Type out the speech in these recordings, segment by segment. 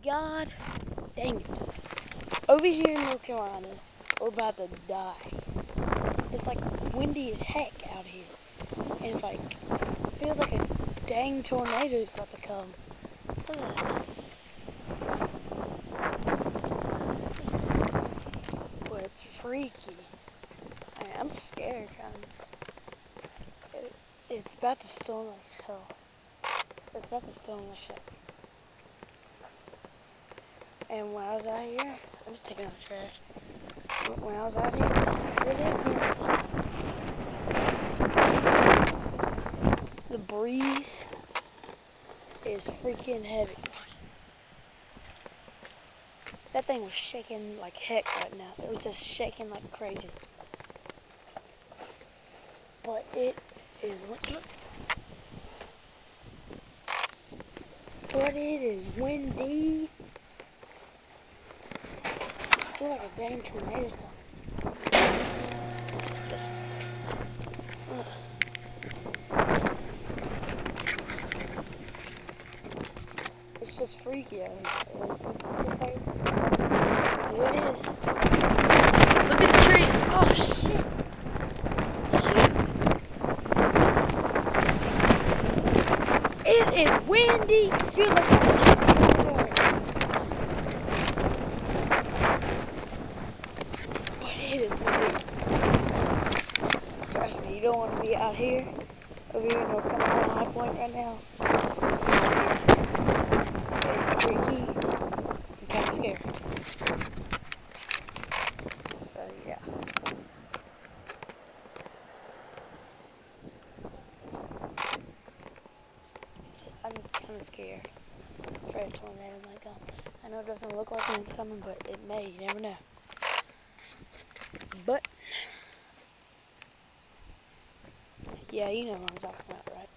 God dang it. Over here in North Carolina, we're about to die. It's like windy as heck out here. And it's like, feels like a dang tornado's about to come. Look at that. Boy, it's freaky. I mean, I'm scared, kind of. It's about to storm like hell. It's about to storm like hell. And when I was out here, I'm just taking out the trash. When I was out here, the breeze is freaking heavy. That thing was shaking like heck right now. It was just shaking like crazy. But it is, but it is windy. I feel like a dang tornado's coming. It's just freaky out here. It is. Look at the tree. Oh shit. It is windy. Feels like but it is windy. Trust me, you don't want to be out here. Over here in North Carolina High Point right now. It's freaky. I'm kind of scared. So yeah. I'm kind of scared. Afraid a tornado might come. I know it doesn't look like it's coming, but it may. You never know. But yeah, you know what I'm talking about, right?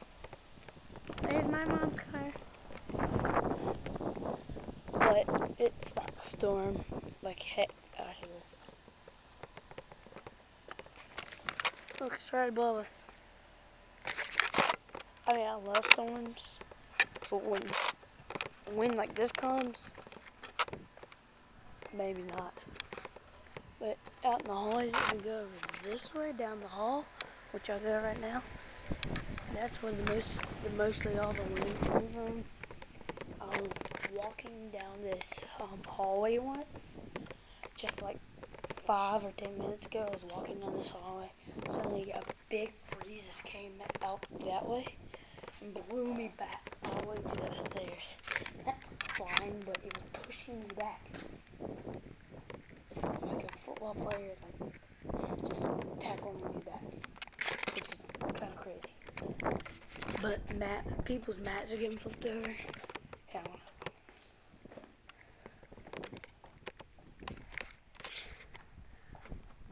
There's my mom's car. But it's about to storm like heck out here. Look, it's right above us. I mean, I love storms, but when wind like this comes, maybe not. But out in the hallways, if we go over this way down the hall, which I'll go right now, that's where mostly all the wind's coming from. I was walking down this hallway once, just like 5 or 10 minutes ago. I was walking down this hallway. Suddenly, a big breeze came out that way and blew me back all the way to the stairs. Not flying, but it was pushing me back. It's like a football player, like just tackling me back, which is kind of crazy. But people's mats are getting flipped over. I don't know.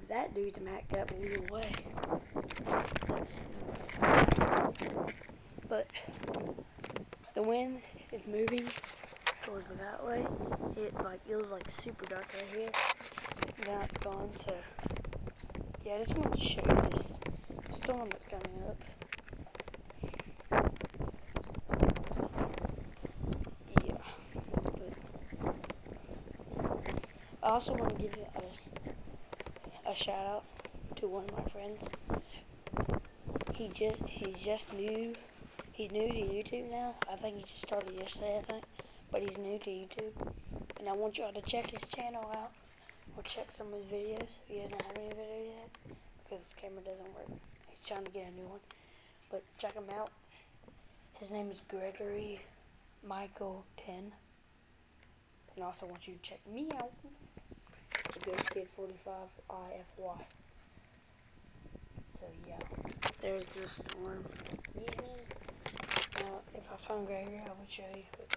That dude's mat got blew away. But the wind is moving towards that way. It was like super dark right here. Now it's gone to. Yeah, I just wanted to show you this storm that's coming up. Yeah. But I also want to give you a shout out to one of my friends. He's new. He's new to YouTube now. I think he just started yesterday, I think. But he's new to YouTube. And I want y'all to check his channel out. Or check some of his videos. He doesn't have any videos yet because his camera doesn't work. He's trying to get a new one. But check him out. His name is Gregory Michael 10. And I also want you to check me out. The Ghost Kid 45 IFY. So yeah, there's the storm. Yeah. Now, if I found Gregory, I would show you. But